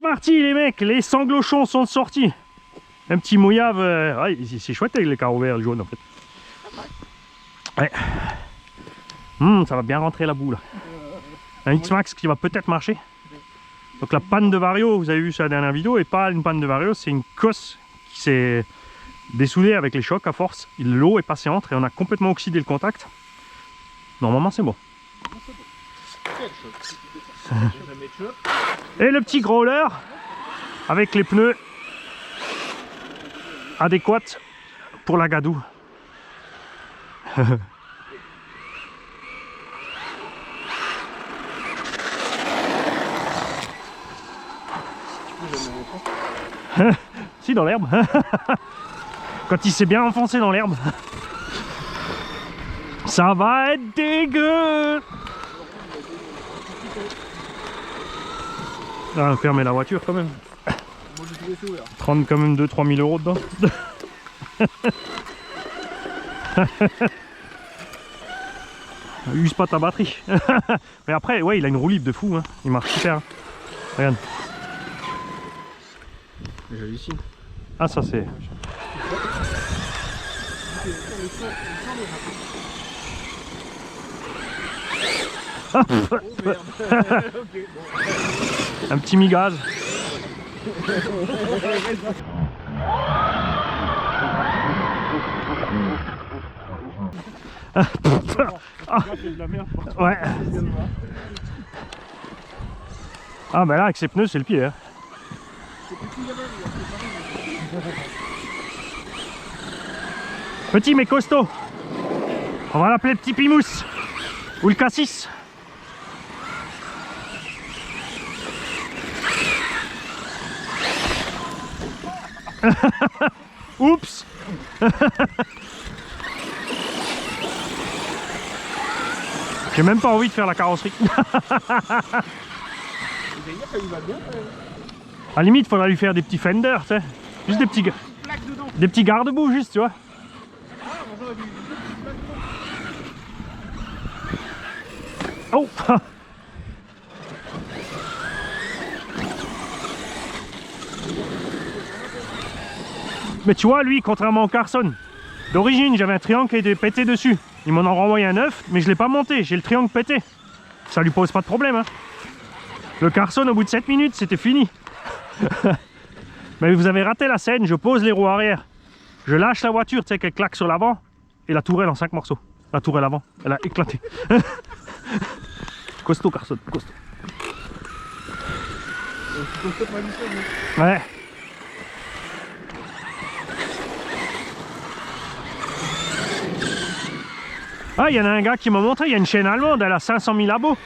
parti les mecs, les sanglochons sont sortis. Un petit mouillave, ouais, c'est chouette avec les carreaux verts jaunes en fait. Ouais. Ça va bien rentrer la boue là. Un X-Max qui va peut-être marcher. Donc la panne de vario, vous avez vu sur la dernière vidéo, et pas une panne de vario, c'est une cosse qui s'est dessoudée avec les chocs à force. L'eau est passée entre et on a complètement oxydé le contact. Normalement c'est bon. Et le petit growler avec les pneus adéquats pour la gadoue. Si, dans l'herbe. Quand il s'est bien enfoncé dans l'herbe. Ça va être dégueu. Ah, fermer la voiture quand même. Prendre quand même 2-3 000 € dedans. Use pas ta batterie. Mais après, ouais, il a une roue libre de fou. Hein. Il marche super. Regarde. Ici. Ah, ça c'est. Un petit mi-gaz. Ouais. Ah bah là avec ses pneus c'est le pied hein. Petit mais costaud. On va l'appeler le petit Pimousse. Ou le cassis. Oups. J'ai même pas envie de faire la carrosserie. À la limite, il faudra lui faire des petits fenders, tu sais. Juste des petits garde-boue, juste, tu vois. Oh. Mais tu vois, lui, contrairement au Carson, d'origine, j'avais un triangle qui était pété dessus. Ils m'en ont renvoyé un neuf, mais je l'ai pas monté, j'ai le triangle pété. Ça lui pose pas de problème. Hein. Le Carson, au bout de 7 minutes, c'était fini. Mais vous avez raté la scène, je pose les roues arrière. Je lâche la voiture, tu sais, qu'elle claque sur l'avant, et la tourelle en 5 morceaux. La tourelle avant, elle a éclaté. Costaud, Carson, costaud. Ouais. Ah, il y en a un gars qui m'a montré, il y a une chaîne allemande, elle a 500 000 abos.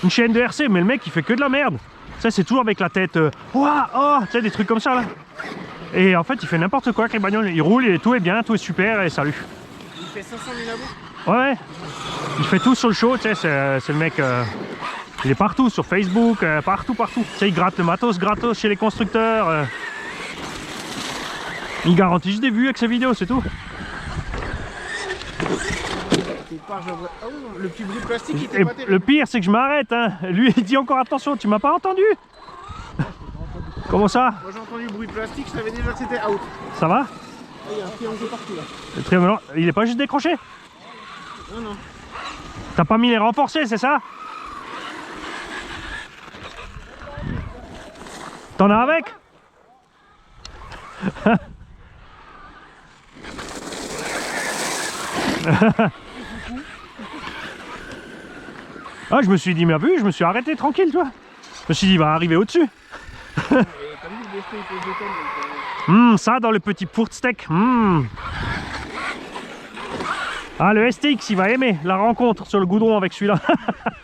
Une chaîne de RC, mais le mec il fait que de la merde. Ça c'est toujours avec la tête, ouah, oh, tu sais, des trucs comme ça là. Et en fait il fait n'importe quoi avec les bagnoles, il roule et tout est bien, tout est super et salut. Il fait 500 000 abos? Ouais, il fait tout sur le show, tu sais, c'est le mec, il est partout, sur Facebook, partout. Tu sais, il gratte le matos gratos chez les constructeurs. Il garantit juste des vues avec ses vidéos, c'est tout. Le petit bruit de plastique il était pas terrible. Le pire c'est que je m'arrête, hein. Lui il dit encore attention, tu m'as pas entendu? Comment ça? Moi j'ai entendu le bruit de plastique, je savais déjà que c'était out. Ça va? Il y a un triangle partout là. Le triangle, il est pas juste décroché? Non. T'as pas mis les renforcés, c'est ça? T'en as avec? Ah, je me suis dit, mais vu, je me suis arrêté tranquille, toi. Je me suis dit, il va arriver au-dessus. Ça dans le petit Purtsteak. Ah, le STX, il va aimer la rencontre sur le goudron avec celui-là.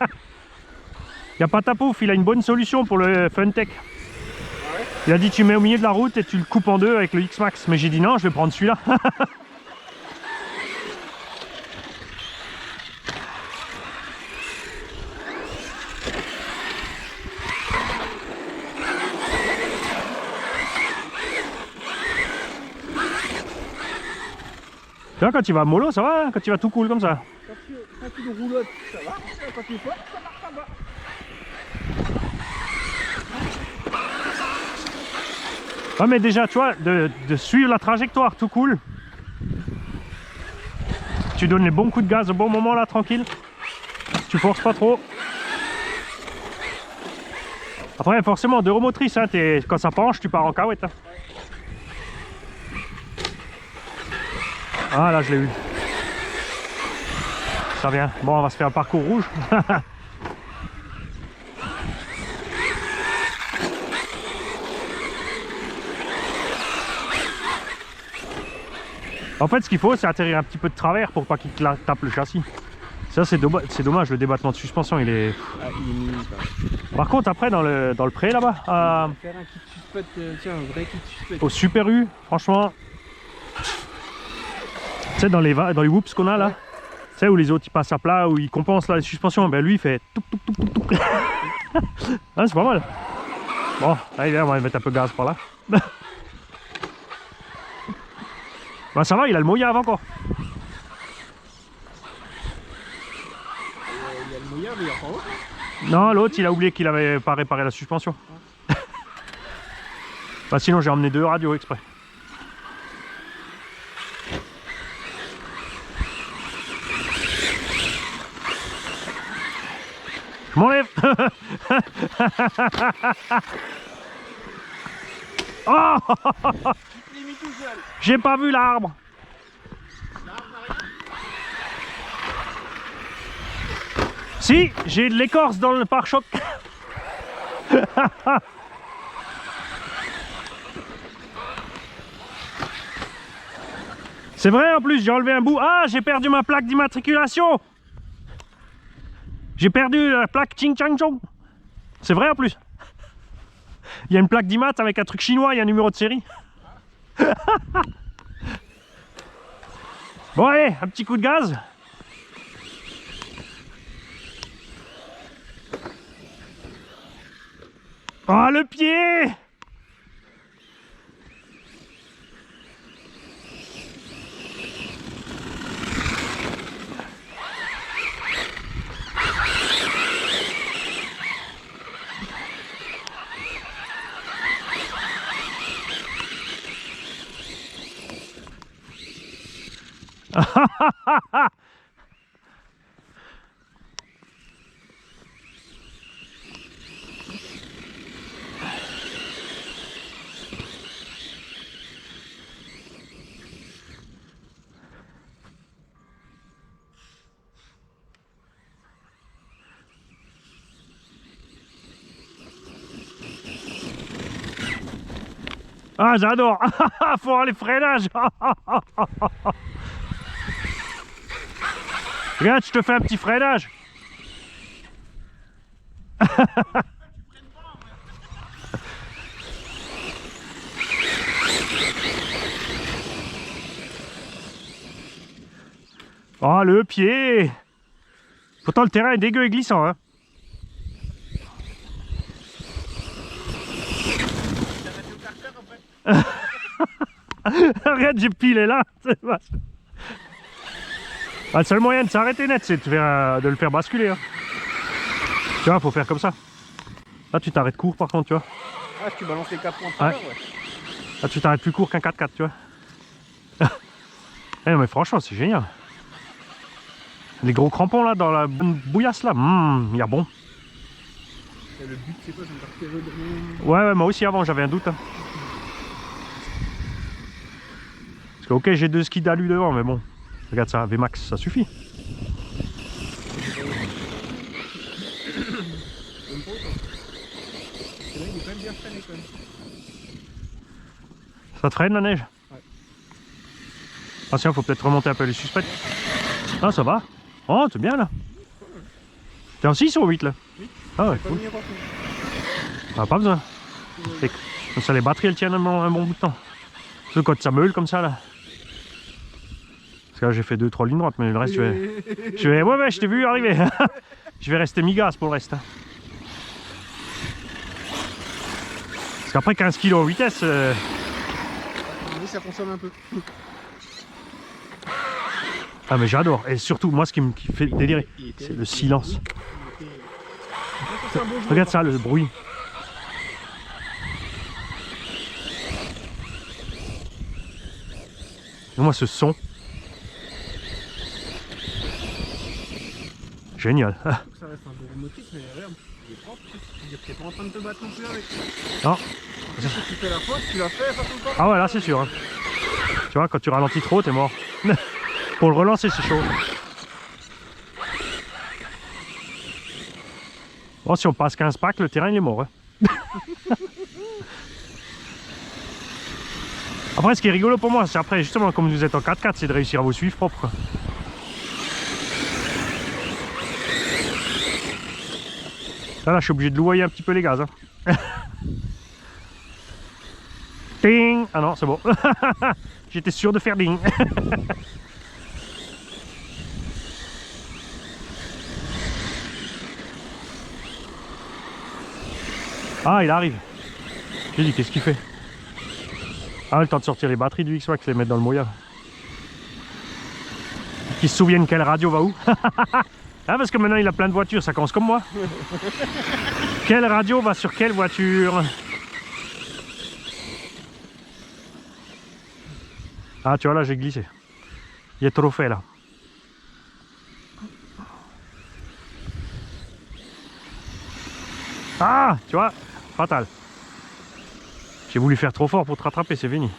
Il n'y a pas ta pouf, il a une bonne solution pour le Funtech. Il a dit, tu mets au milieu de la route et tu le coupes en deux avec le X-Max. Mais j'ai dit, non, je vais prendre celui-là. Tu vois, quand tu vas mollo, ça va, hein, quand tu vas tout cool comme ça. Quand tu le roulottes, ça va. Quand tu flottes, ça marche pas. Ouais, mais déjà, tu vois, de suivre la trajectoire, tout cool. Tu donnes les bons coups de gaz au bon moment, là, tranquille. Tu forces pas trop. Après, forcément, deux roues motrices, hein, quand ça penche, tu pars en cahuète. Hein. Ah, là, je l'ai eu. Ça vient. Bon, on va se faire un parcours rouge. En fait, ce qu'il faut, c'est atterrir un petit peu de travers pour pas qu'il te tape le châssis. Ça, c'est dommage, le débattement de suspension, il est... Ah, il est minime quand même. Par contre, après, dans le pré, là-bas, Faire un kit suspect, tiens, un vrai kit suspect. au Super U, franchement... Tu sais, dans les whoops qu'on a, là, tu sais, où les autres, ils passent à plat, où ils compensent là, les suspensions, ben lui, il fait... touc, touc, touc, touc, touc. Ah, c'est pas mal. Bon, allez, viens, on va mettre un peu de gaz par là. Ben, ça va, il a le mouillave encore. Il y a le mouillard, mais il y a pas haut. Non, l'autre, il a oublié qu'il avait pas réparé la suspension. Bah, sinon, j'ai emmené 2 radios exprès. Je m'enlève. Oh, Il est mis tout seul. j'ai pas vu l'arbre. Si, j'ai de l'écorce dans le pare-choc. C'est vrai en plus, j'ai enlevé un bout. Ah, j'ai perdu ma plaque d'immatriculation. J'ai perdu la plaque Ching Chang Chong. C'est vrai en plus. Il y a une plaque d'immat avec un truc chinois et un numéro de série. Bon allez, un petit coup de gaz. Oh le pied! Ah, j'adore. Faut avoir les freinages. Regarde, je te fais un petit freinage. Oh, le pied. Pourtant, le terrain est dégueu et glissant, hein. Regarde, j'ai pilé là. Ah, le seul moyen de s'arrêter net, c'est de le faire basculer. Hein. Tu vois, faut faire comme ça. Là, tu t'arrêtes court par contre, tu vois. Ah, tu balances les 4 points de travers, ouais. Là, tu t'arrêtes plus court qu'un 4x4, tu vois. Eh, mais franchement, c'est génial. Les gros crampons là, dans la bouillasse là, il y a bon. Et le but, c'est quoi? C'est de partir de... Ouais, moi aussi avant, j'avais un doute. Hein. Parce que, ok, j'ai 2 skis d'alu devant, mais bon. Regarde ça, VMAX, ça suffit. Ça te freine la neige? Ouais. Attention, faut peut-être remonter un peu les suspects. Ah, ça va. Oh, t'es bien là. T'es en 6 ou 8 là? Oui. Ah ouais, cool. Ah, pas besoin. Comme ça, les batteries elles tiennent un bon bout de temps. Surtout quand ça meule comme ça là. Parce que là, j'ai fait 2-3 lignes droites, mais le reste, je vais... Ouais, je t'ai vu arriver. Je vais rester mi-gaz pour le reste. Parce qu'après 15 kg en vitesse... Oui, ça consomme un peu. Ah mais j'adore. Et surtout, moi, ce qui me fait délirer, c'est le silence. Regarde ça, le bruit. Et moi, ce son. Génial. Ça reste un peu motrice, mais regarde, il est propre. Tu veux dire que t'es pas en train de te battre non plus avec. Non. Si tu fais la faute, tu l'as fait, ça tombe pas. Ah ouais, là c'est sûr. Hein. Tu vois, quand tu ralentis trop, t'es mort. Pour le relancer, c'est chaud. Bon, si on passe 15 packs, le terrain il est mort. Hein. Après, ce qui est rigolo pour moi, c'est après, justement, comme vous êtes en 4x4, c'est de réussir à vous suivre propre. Quoi. Là, je suis obligé de louer un petit peu les gaz. Hein. Ding! Ah non, c'est bon. J'étais sûr de faire ding. Ah, il arrive. J'ai dit, qu'est-ce qu'il fait? Ah, le temps de sortir les batteries du X-Max, les mettre dans le mouillard. Qu'ils se souviennent quelle radio va où. Ah, parce que maintenant il a plein de voitures, ça commence comme moi. Quelle radio va sur quelle voiture? Ah, tu vois, là j'ai glissé. Il est trop fait là. Ah, tu vois, fatal. J'ai voulu faire trop fort pour te rattraper, c'est fini.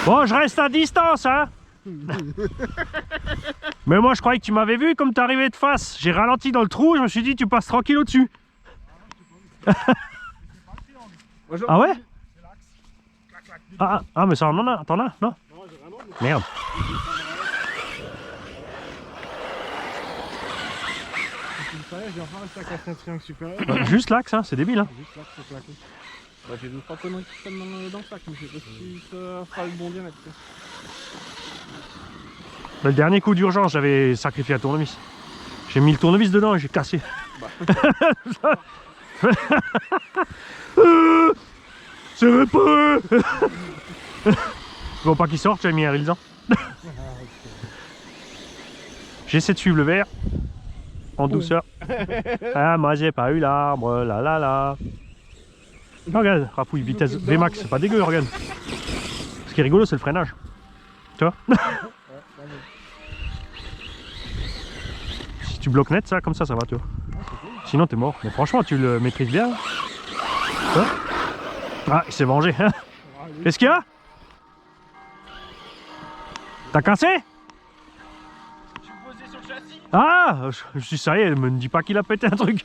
Bon, je reste à distance, hein. Mais moi, je croyais que tu m'avais vu comme t'es arrivé de face. J'ai ralenti dans le trou, je me suis dit, tu passes tranquille au-dessus. Ah ouais? Ah, mais ça en a, t'en as? Non? Merde. J'ai enfin réussi à casser un triangle supérieur. Juste l'axe, hein, c'est débile. Hein. Juste là, c'est claqué. Bah, j'ai 2-3 conneries qui traînent dans le sac, mais je sais pas si ça fera le bon diamètre. Le dernier coup d'urgence, j'avais sacrifié un tournevis. J'ai mis le tournevis dedans et j'ai cassé. Bah. C'est réparé. Faut pas qu'il sorte, j'ai mis un rilsan. J'essaie de suivre le verre en douceur. Ah, moi j'ai pas eu l'arbre, là là là. Regarde, Rapouille, vitesse VMAX, c'est pas dégueu, regarde. Ce qui est rigolo, c'est le freinage. Tu vois? Si tu bloques net, ça, comme ça va, tu vois. Sinon, t'es mort. Mais franchement, tu le maîtrises bien. Tu vois? Ah, il s'est vengé. Qu'est-ce qu'il y a? T'as cassé? Je suis posé sur le châssis. Ah, je suis sérieux, me dis pas qu'il a pété un truc.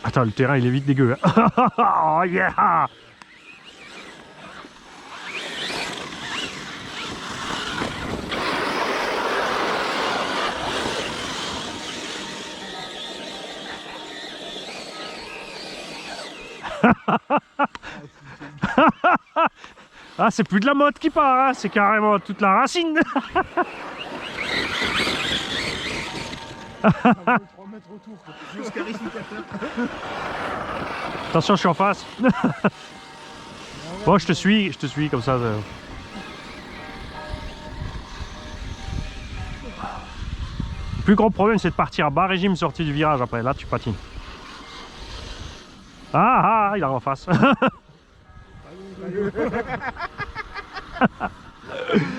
Attends, le terrain il est vite dégueu. Hein. Oh yeah! Ah, c'est plus de la mode qui part, hein, c'est carrément toute la racine. 3 mètres autour, jusqu'à rectificateur. Attention, je suis en face. Bon, je te suis comme ça. Le plus gros problème, c'est de partir à bas régime sorti du virage après. Là, tu patines. Ah, il est en face. Je vais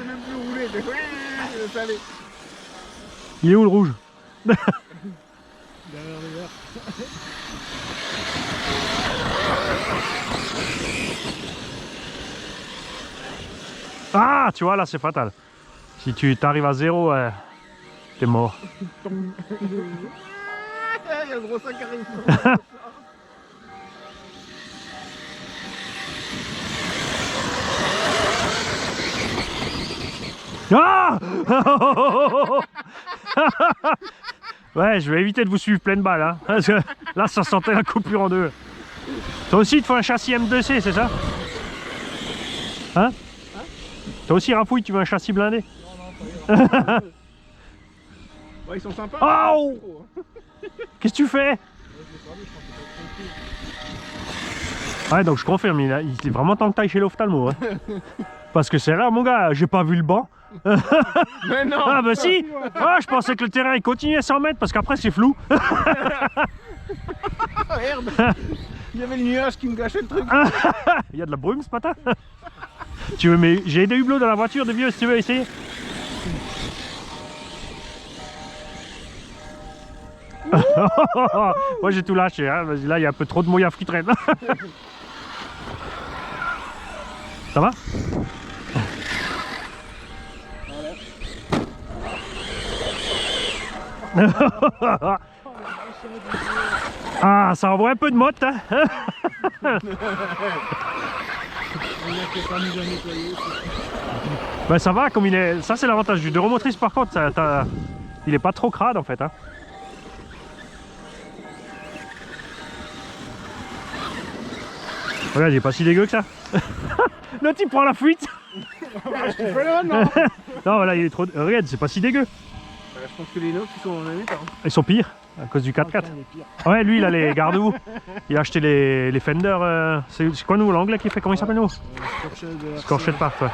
même plus rouler. Oui, allez. Il est où le rouge? Derrière le vert. Ah, tu vois, là, c'est fatal. Si tu t'arrives à 0, t'es mort. Il y a le gros sac qui arrive. Ah. Ouais, je vais éviter de vous suivre pleine balle. Hein, parce que là, ça sentait la coupure en deux. Toi aussi, il te faut un châssis M2C, c'est ça? Hein? Toi aussi, Rapouille, tu veux un châssis blindé? Ouais, ils sont sympas. Oh! Qu'est-ce que tu fais? Ouais, donc je confirme, il est vraiment temps que t'ailles chez l'ophtalmo. Hein. Parce que c'est rare, mon gars, j'ai pas vu le banc. Mais non! Ah bah si! Ah, je pensais que le terrain il continuait à 100 mètres parce qu'après c'est flou. Merde. Il y avait le nuage qui me gâchait le truc. Il y a de la brume ce matin. Tu veux, mais j'ai des hublots dans la voiture de vieux si tu veux essayer. Moi j'ai tout lâché, hein. Là il y a un peu trop de mouillage qui traîne. Ça va? Ah, ça envoie un peu de motte, hein. Ben ça va, comme il est. Ça c'est l'avantage du 2 roues motrices par contre, il est pas trop crade en fait, hein. Regarde, il est pas si dégueu que ça. L'autre il prend la fuite. Non, voilà, il est trop. Regarde, c'est pas si dégueu. Je pense que les nôtres ils sont en même état. Ils sont pires à cause du 4x4. Ouais, lui il a les garde-vous. Il a acheté les Fender. C'est quoi nous l'anglais qui fait? Comment il s'appelle nous? Scorched Part, ouais.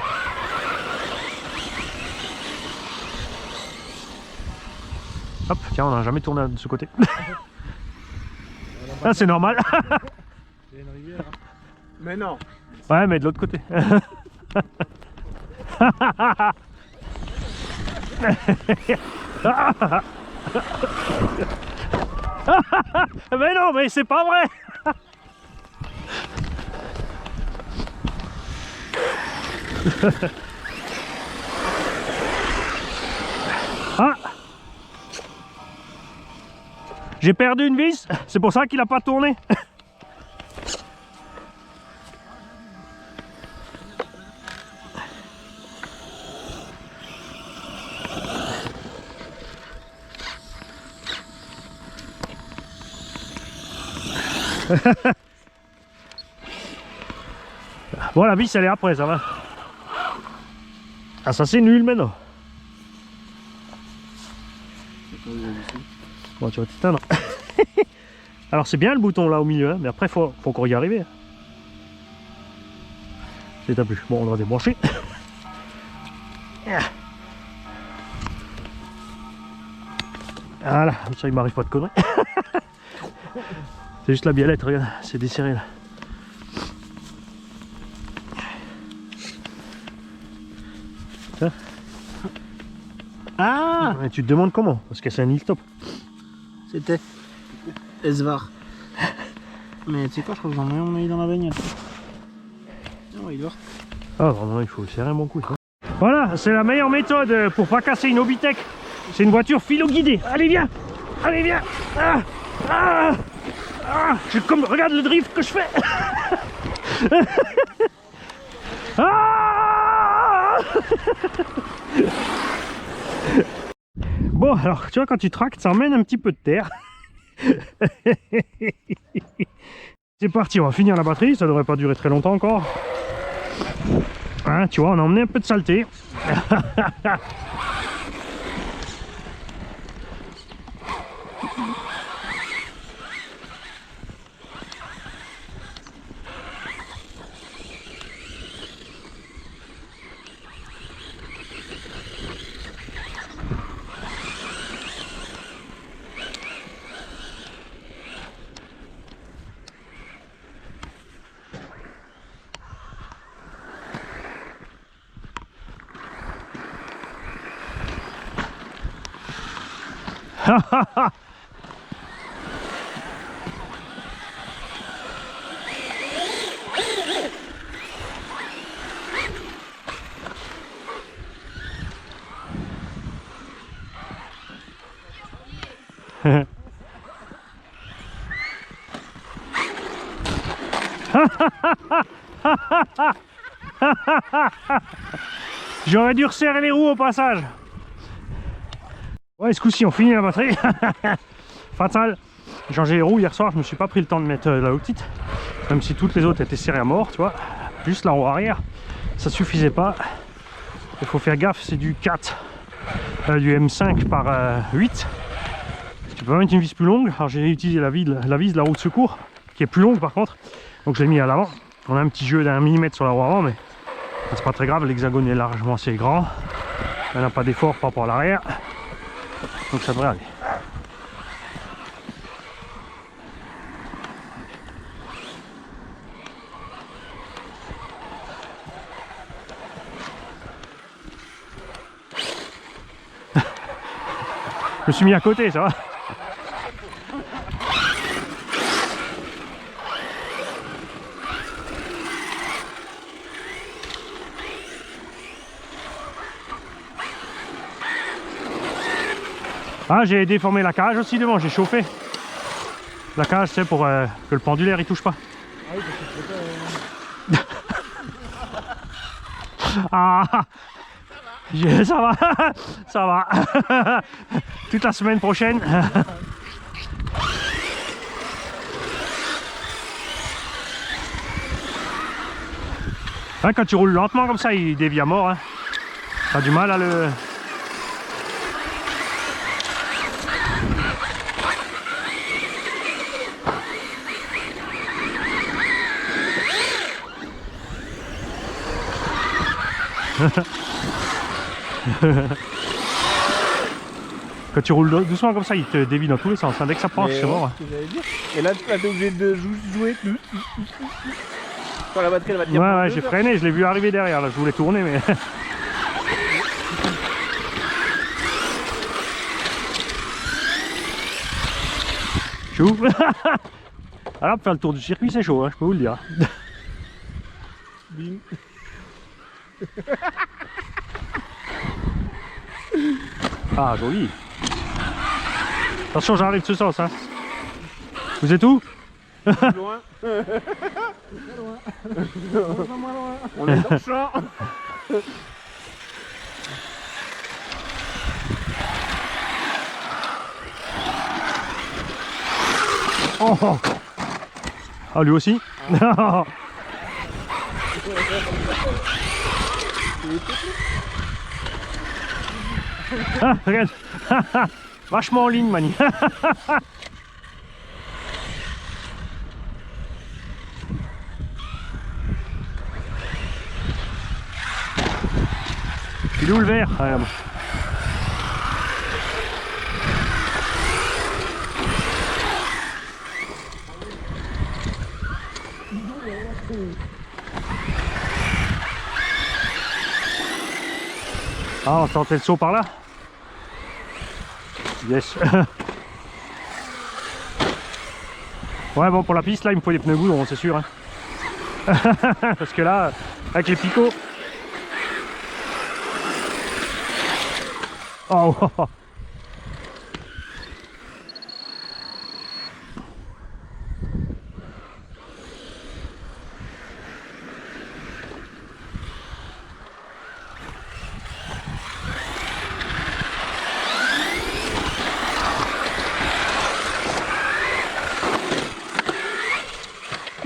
Hop, tiens, on n'a jamais tourné de ce côté. Ah, c'est normal. C'est une rivière. Hein. Mais non. Ouais, mais de l'autre côté. Mais non, mais c'est pas vrai. Ah, j'ai perdu une vis, c'est pour ça qu'il a pas tourné. Bon, la vis elle est après, ça va. Ah, ça c'est nul maintenant. Bon, tu vas t'éteindre. Alors c'est bien le bouton là au milieu, hein, mais après faut qu'on y arrive. C'est un plus. Bon, on va débrancher. Voilà, comme ça il m'arrive pas de conneries. C'est juste la biellette, regarde, c'est desserré là. Ça. Ah, et tu te demandes comment? Parce que c'est un hilltop. c'était Esvar. Mais tu sais quoi, je crois que j'en ai mis dans la bagnole. Non, il dort. Ah non, il faut serrer un bon coup. Ça. Voilà, c'est la meilleure méthode pour pas casser une Hobbytech. C'est une voiture philo-guidée. Allez, viens. Allez, viens. Ah, ah, ah. Comme, regarde le drift que je fais. Ah. Bon, alors, tu vois, quand tu tractes, ça emmène un petit peu de terre. C'est parti, on va finir la batterie, ça devrait pas durer très longtemps encore. Hein, tu vois, on a emmené un peu de saleté. J'aurais dû resserrer les roues au passage. Ouais, ce coup-ci on finit la batterie. Fatal. J'ai changé les roues hier soir, je me suis pas pris le temps de mettre la petite, même si toutes les autres étaient serrées à mort, tu vois. Juste la roue arrière, ça suffisait pas. Il faut faire gaffe, c'est du 4, du M5 par 8. Tu peux mettre une vis plus longue. Alors j'ai utilisé la vis de la roue de secours, qui est plus longue par contre, donc je l'ai mis à l'avant. On a un petit jeu d'1 mm sur la roue avant, mais c'est pas très grave, l'hexagone est largement assez grand. Elle n'a pas d'effort par rapport à l'arrière, donc ça devrait aller. me suis mis à côté, ça va. Ah, j'ai déformé la cage aussi devant, j'ai chauffé. La cage, c'est pour que le pendulaire il touche pas. Ah oui, parce que c'est pas... Ah, ça va, ça va. Toute la semaine prochaine. Hein, quand tu roules lentement comme ça, il dévie à mort. Hein. T'as du mal à le... Quand tu roules doucement comme ça, il te dévie dans tous les sens. Hein. Dès que ça penche, c'est mort. Et là, tu es obligé de jouer. Quand la batterie elle va tenir. Ouais, ouais, j'ai freiné, je l'ai vu arriver derrière. Là, je voulais tourner, mais. Chou. Alors, pour faire le tour du circuit, c'est chaud, hein, je peux vous le dire. Bing. Ah, joli. Attention, j'arrive de ce sens. Hein. Vous êtes où? Loin. On est dans le champ. Oh. Ah, lui aussi. Ah, regarde. Vachement en ligne, Mani. Il est où le verre? Ah, regarde. Ah, on tentait le saut par là. Yes. Ouais, bon, pour la piste, là, il me faut des pneus goudron, c'est sûr. Hein. Parce que là, avec les picots... Oh, oh, oh.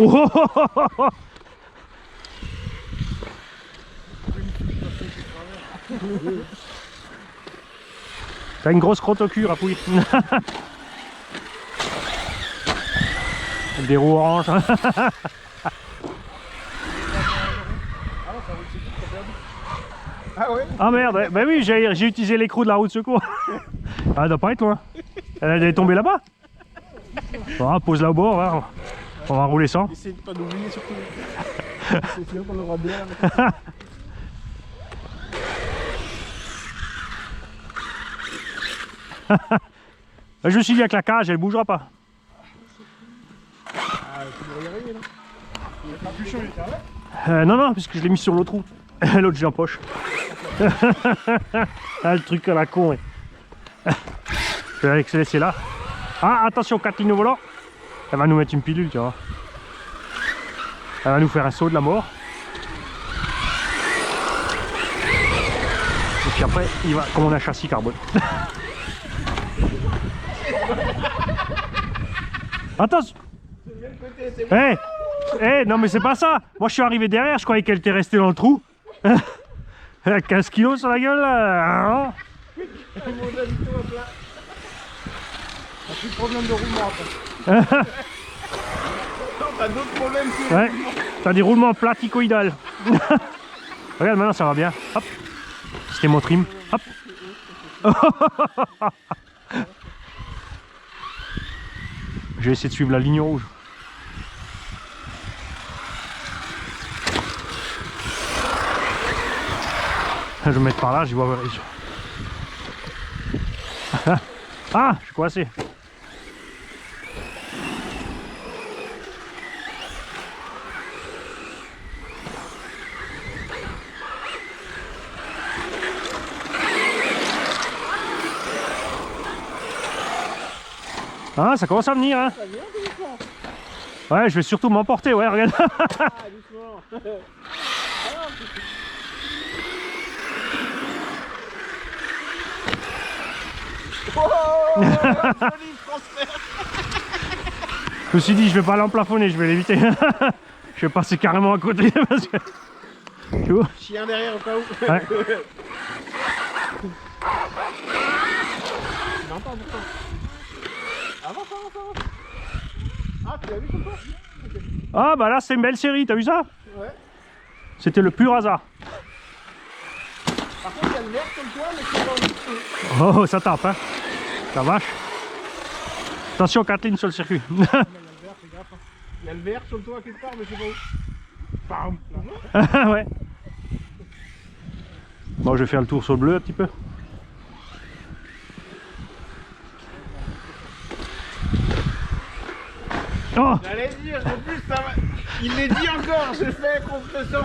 Oh, oh, oh, oh, oh. T'as une grosse crotte au cul, Rapouille. Des roues oranges. Ah ouais. Ah merde, bah oui, j'ai utilisé l'écrou de la roue de secours. Ah, elle doit pas être loin. Elle est tombée là-bas. Bon, pose-la au bord, hein. On va rouler sans. Essaye de pas d'oublier surtout. C'est sûr qu'on l'aura bien. Je me suis dit avec la cage, elle bougera pas. Ah, tu devrais y arriver là. Il est pas plus chaud, il est là. Non, non, puisque je l'ai mis sur l'autre roue. L'autre, j'ai en poche. Ah, le truc à la con. Ouais. Je vais se laisser là. Ah, attention, Catherine au volant. Elle va nous mettre une pilule, tu vois. Elle va nous faire un saut de la mort. Et puis après, il va, comme on a un châssis carbone. Attention. Hé, hey, non mais c'est pas ça. Moi je suis arrivé derrière, je croyais qu'elle était restée dans le trou. 15 kilos sur la gueule là. T'as plus de problème de roulement après. T'as d'autres problèmes que... Ouais, t'as des roulements platicoïdales. Regarde, maintenant ça va bien. Hop, c'était mon trim. Hop. Je vais essayer de suivre la ligne rouge. Je vais me mettre par là, j'y vois. Ah, je suis coincé. Ah, ça commence à venir, hein. Ça vient doucement. Ouais, je vais surtout m'emporter, ouais, regarde. Ah, doucement. Oh, joli transfert. Je me suis dit, je vais pas l'emplafonner, je vais l'éviter. Je vais passer carrément à côté parce que... Tu vois? Chien derrière au cas où. Ouais. Non, pas beaucoup. Avance. Ah, tu l'as vu comme ça? Okay. Ah, bah là, c'est une belle série, t'as vu ça? Ouais. C'était le pur hasard. Par contre, il y a le vert sur le toit, mais c'est pas Oh, ça tape, hein. Ça vache. Attention, Kathleen, sur le circuit. il y a le vert, fais gaffe. Il y a le vert sur le toit quelque part, mais je sais pas où. Bam. Ouais. Bon, je vais faire le tour sur le bleu un petit peu. Oh. J'allais dire, en plus, ça va... il l'est dit encore, je fais contre-sens.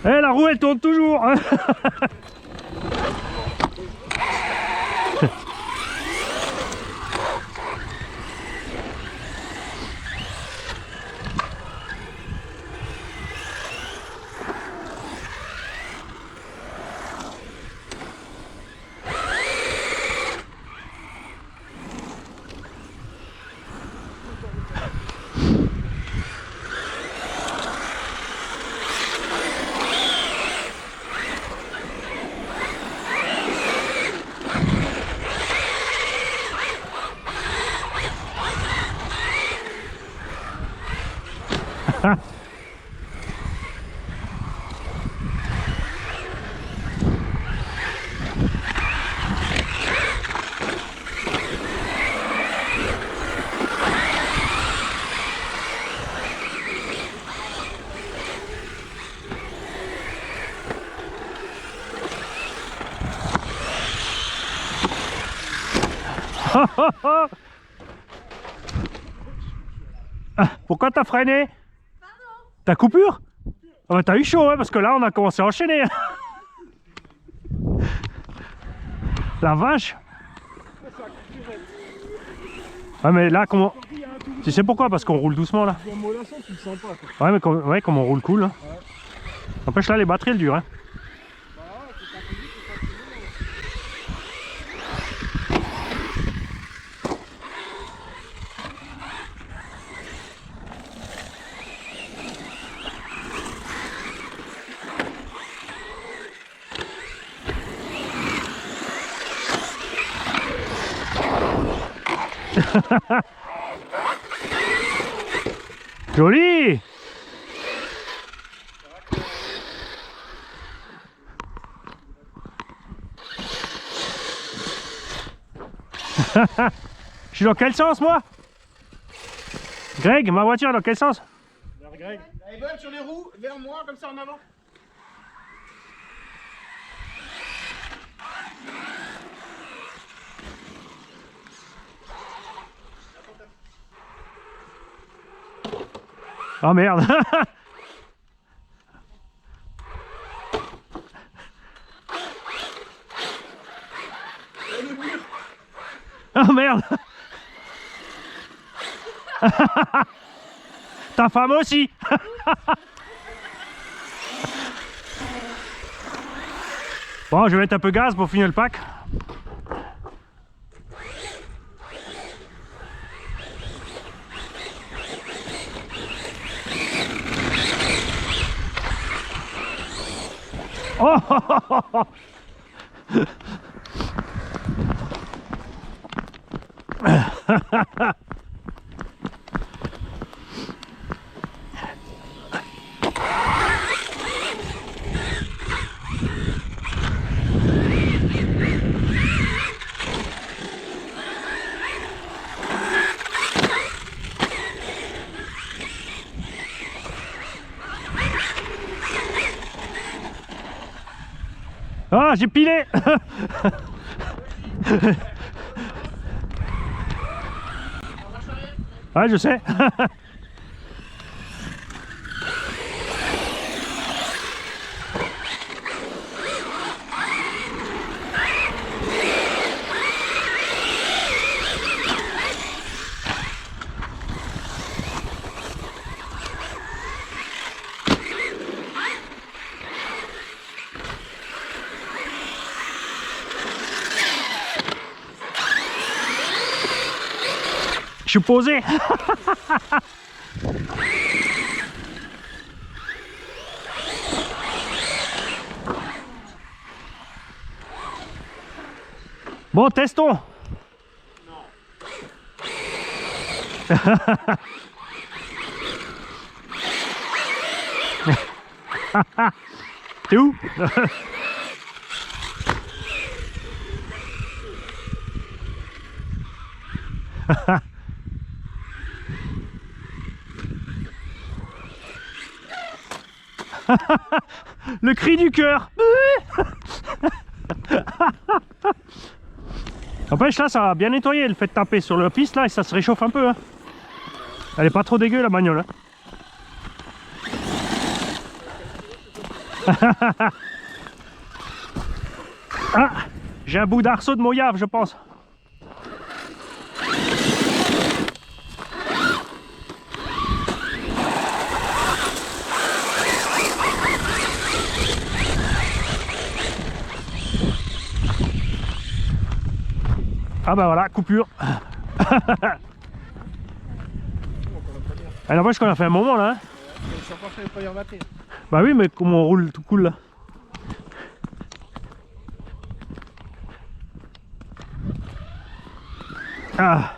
Eh, la roue, elle tourne toujours. Hein. Pourquoi t'as freiné? T'as coupure? Ah bah t'as eu chaud, hein, parce que là on a commencé à enchaîner. La vache. Ouais, mais là comment... Tu sais pourquoi? Parce qu'on roule doucement là. Tu le sens pas, quoi. Ouais, mais comme on roule cool. Hein. Ouais. N'empêche là les batteries elles durent. Hein. Joli. Je suis dans quel sens moi? Greg, ma voiture est dans quel sens? Vers Greg. Elle est bonne sur les roues, vers moi, comme ça en avant. Oh merde. Oh merde. Ta femme aussi. Bon, je vais mettre un peu de gaz pour finir le pack. Oh. Ah, j'ai pilé. Ouais, je sais. Je suis posé. Bon, testons. Non. T'es où? Le cri du cœur. N'empêche là, ça va bien nettoyer le fait de taper sur la piste là et ça se réchauffe un peu. Hein. Elle est pas trop dégueu la bagnole. Hein. Ah, j'ai un bout d'arceau de Mojave, je pense. Ah bah voilà, coupure. Ah n'empêche qu'on a fait un moment là. Hein. Bah oui, mais comment on roule tout cool là. Ah.